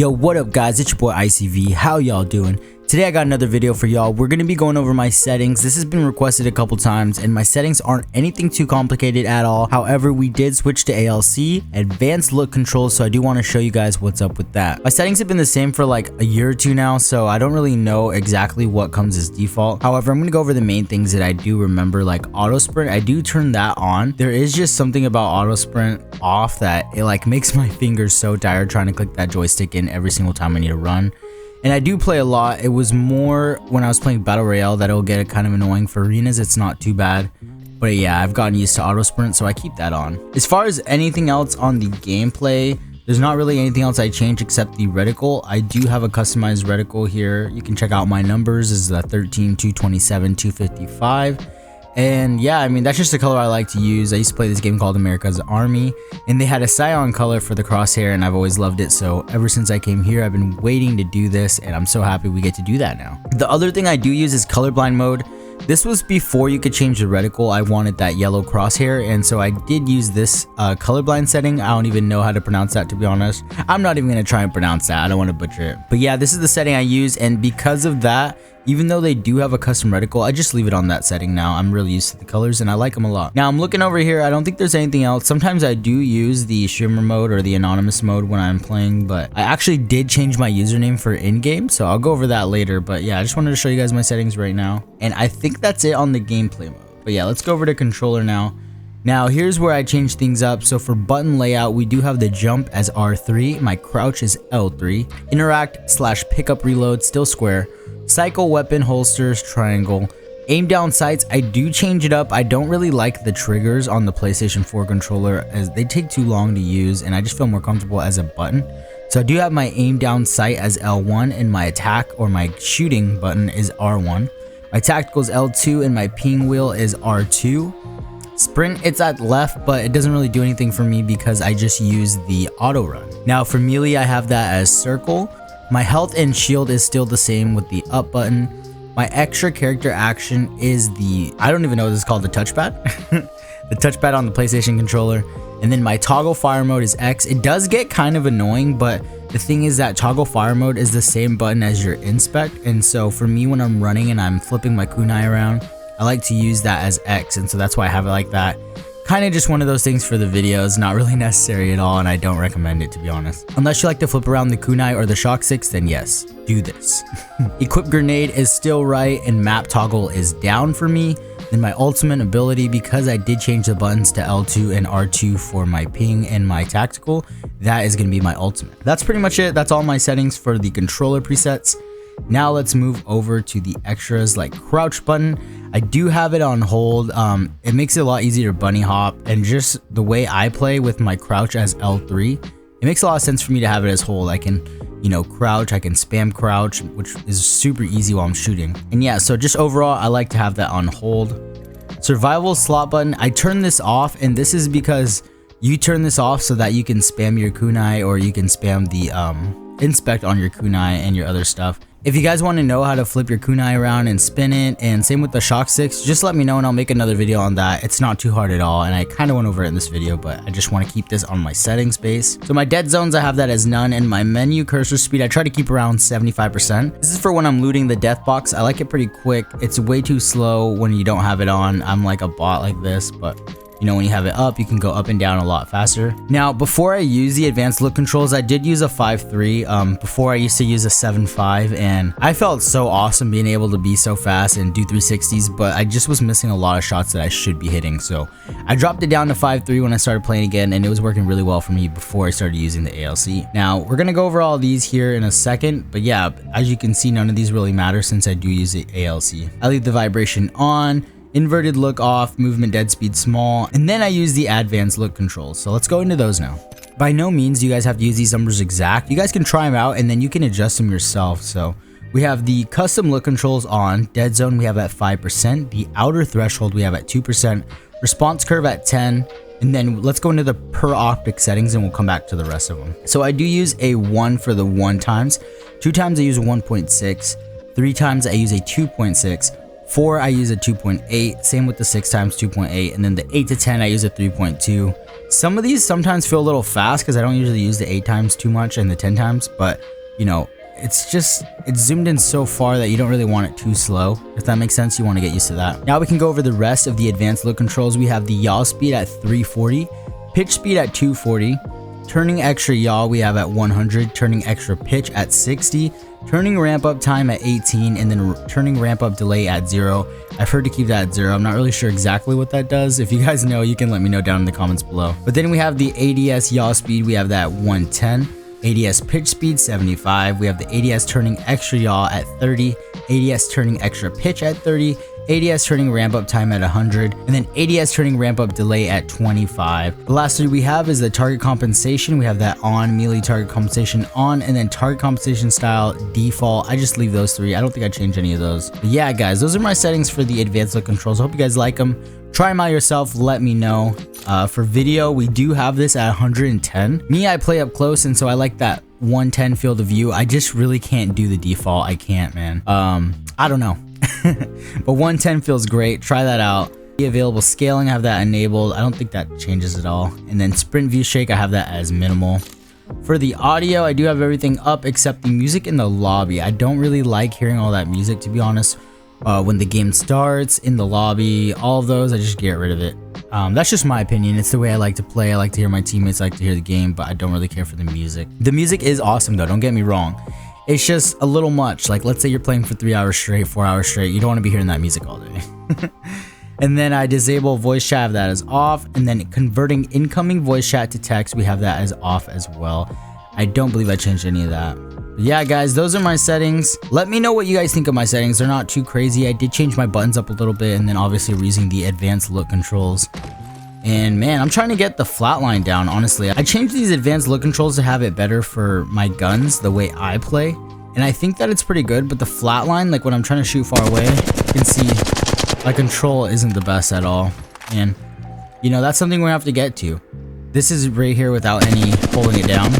Yo, what up guys, it's your boy iCYVE. How y'all doing? Today I got another video for y'all. We're going to be going over my settings. This has been requested a couple times and my settings aren't anything too complicated at all. However, we did switch to ALC, advanced look controls, so I do want to show you guys what's up with that. My settings have been the same for like a year or two now, so I don't really know exactly what comes as default. However, I'm going to go over the main things that I do remember, like auto sprint. I do turn that on. There is just something about auto sprint off that it like makes my fingers so tired trying to click that joystick in every single time I need to run. And I do play a lot. It was more when I was playing Battle Royale that it'll get kind of annoying. For arenas, it's not too bad. But yeah, I've gotten used to auto sprint, so I keep that on. As far as anything else on the gameplay, there's not really anything else I change except the reticle. I do have a customized reticle here. You can check out my numbers. This is the 13, 227, 255. And yeah, I mean, that's just the color I like to use. I used to play this game called America's Army, and they had a cyan color for the crosshair, and I've always loved it. So ever since I came here, I've been waiting to do this, and I'm so happy we get to do that now. The other thing I do use is colorblind mode. This was before you could change the reticle. I wanted that yellow crosshair, and so I did use this colorblind setting. I don't even know how to pronounce that, to be honest. I'm not even going to try and pronounce that. I don't want to butcher it. But yeah, this is the setting I use, and because of that, even though they do have a custom reticle, I just leave it on that setting now. I'm really used to the colors and I like them a lot. Now I'm looking over here. I don't think there's anything else. Sometimes I do use the shimmer mode or the anonymous mode when I'm playing, but I actually did change my username for in-game, so I'll go over that later. But yeah, I just wanted to show you guys my settings right now. And I think that's it on the gameplay mode. But yeah, let's go over to controller now. Now here's where I change things up. So for button layout, we do have the jump as R3, my crouch is L3, interact / pickup reload still square, cycle weapon holsters triangle, aim down sights. I do change it up. I don't really like the triggers on the PlayStation 4 controller as they take too long to use, and I just feel more comfortable as a button. So I do have my aim down sight as L1, and my attack or my shooting button is R1. My tactical is L2, and my ping wheel is R2. Sprint, it's at left, but it doesn't really do anything for me because I just use the auto run. Now for melee, I have that as circle. My health and shield is still the same with the up button. My extra character action is the, I don't even know what this is called, the touchpad. The touchpad on the PlayStation controller. And then my toggle fire mode is X. It does get kind of annoying, but the thing is that toggle fire mode is the same button as your inspect. And so for me, when I'm running and I'm flipping my kunai around, I like to use that as X, and so that's why I have it like that. Kind of just one of those things for the videos, not really necessary at all, and I don't recommend it, to be honest. Unless you like to flip around the kunai or the shock sticks, then yes, do this. Equip grenade is still right, and map toggle is down for me. Then my ultimate ability, because I did change the buttons to L2 and R2 for my ping and my tactical, that is going to be my ultimate. That's pretty much it. That's all my settings for the controller presets. Now let's move over to the extras like crouch button. I do have it on hold. It makes it a lot easier to bunny hop, and just the way I play with my crouch as L3, it makes a lot of sense for me to have it as hold. I can, you know, crouch, I can spam crouch, which is super easy while I'm shooting. And yeah, so just overall, I like to have that on hold. Survival slot button, I turn this off, and this is because you turn this off so that you can spam your kunai, or you can spam the inspect on your kunai and your other stuff. If you guys want to know how to flip your kunai around and spin it, and same with the shock sticks, just let me know and I'll make another video on that. It's not too hard at all, and I kind of went over it in this video, but I just want to keep this on my settings base. So my dead zones, I have that as none, and my menu cursor speed, I try to keep around 75%. This is for when I'm looting the death box. I like it pretty quick. It's way too slow when you don't have it on. I'm like a bot like this, but you know, when you have it up, you can go up and down a lot faster. Now, before I use the advanced look controls, I did use a 5.3. Before I used to use a 7.5, and I felt so awesome being able to be so fast and do 360s, but I just was missing a lot of shots that I should be hitting. So I dropped it down to 5.3 when I started playing again, and it was working really well for me before I started using the ALC. Now, we're gonna go over all these here in a second, but yeah, as you can see, none of these really matter since I do use the ALC. I leave the vibration on, inverted look off, movement dead speed small, and then I use the advanced look controls. So let's go into those now. By no means do you guys have to use these numbers exact. You guys can try them out and then you can adjust them yourself. So we have the custom look controls on. Dead zone we have at 5%, the outer threshold we have at 2%, response curve at 10, and then let's go into the per optic settings and we'll come back to the rest of them. So I do use a 1 for the 1 times, 2 times I use a 1.6, 3 times I use a 2.6, 4 I use a 2.8, same with the 6 times 2.8, and then the 8 to 10 I use a 3.2. Some of these sometimes feel a little fast because I don't usually use the 8 times too much and the 10 times, but you know, it's zoomed in so far that you don't really want it too slow. If that makes sense, you want to get used to that. Now we can go over the rest of the advanced look controls. We have the yaw speed at 340, pitch speed at 240, turning extra yaw we have at 100, turning extra pitch at 60, turning ramp up time at 18, and then turning ramp up delay at 0. I've heard to keep that at 0. I'm not really sure exactly what that does. If you guys know, you can let me know down in the comments below. But then we have the ADS yaw speed. We have that at 110. ADS pitch speed 75. We have the ADS turning extra yaw at 30. ADS turning extra pitch at 30. ADS turning ramp up time at 100, and then ADS turning ramp up delay at 25. The last 3 we have is the target compensation. We have that on, melee target compensation on, and then target compensation style default. I just leave those 3. I don't think I change any of those. But yeah, guys, those are my settings for the advanced look controls. I hope you guys like them. Try them out yourself. Let me know. For video, we do have this at 110. Me, I play up close, and so I like that 110 field of view. I just really can't do the default. I can't, man. I don't know. But 110 feels great. Try that out. The available scaling, I have that enabled. I don't think that changes at all. And then sprint view shake, I have that as minimal. For the audio, I do have everything up except the music in the lobby. I don't really like hearing all that music, to be honest. When the game starts, in the lobby, all of those, I just get rid of it. That's just my opinion. It's the way I like to play. I like to hear my teammates, I like to hear the game, but I don't really care for the music. The music is awesome though, don't get me wrong. It's just a little much. Like, let's say you're playing for 3 hours straight, 4 hours straight. You don't want to be hearing that music all day. And then I disable voice chat, I have that as off. And then converting incoming voice chat to text, we have that as off as well. I don't believe I changed any of that. But yeah, guys, those are my settings. Let me know what you guys think of my settings. They're not too crazy. I did change my buttons up a little bit, and then obviously we're using the advanced look controls. And man, I'm trying to get the flatline down, honestly. I changed these advanced look controls to have it better for my guns, the way I play. And I think that it's pretty good, but the flatline, like when I'm trying to shoot far away, you can see my control isn't the best at all. And, you know, that's something we have to get to. This is right here without any pulling it down.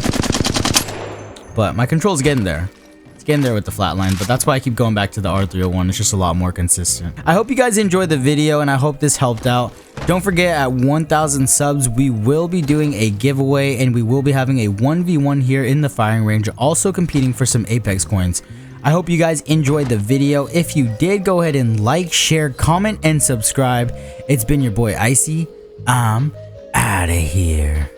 But my control's getting there. It's getting there with the flatline, but that's why I keep going back to the R301. It's just a lot more consistent. I hope you guys enjoyed the video, and I hope this helped out. Don't forget, at 1,000 subs, we will be doing a giveaway, and we will be having a 1v1 here in the firing range, also competing for some Apex coins. I hope you guys enjoyed the video. If you did, go ahead and like, share, comment, and subscribe. It's been your boy Icy. I'm outta here.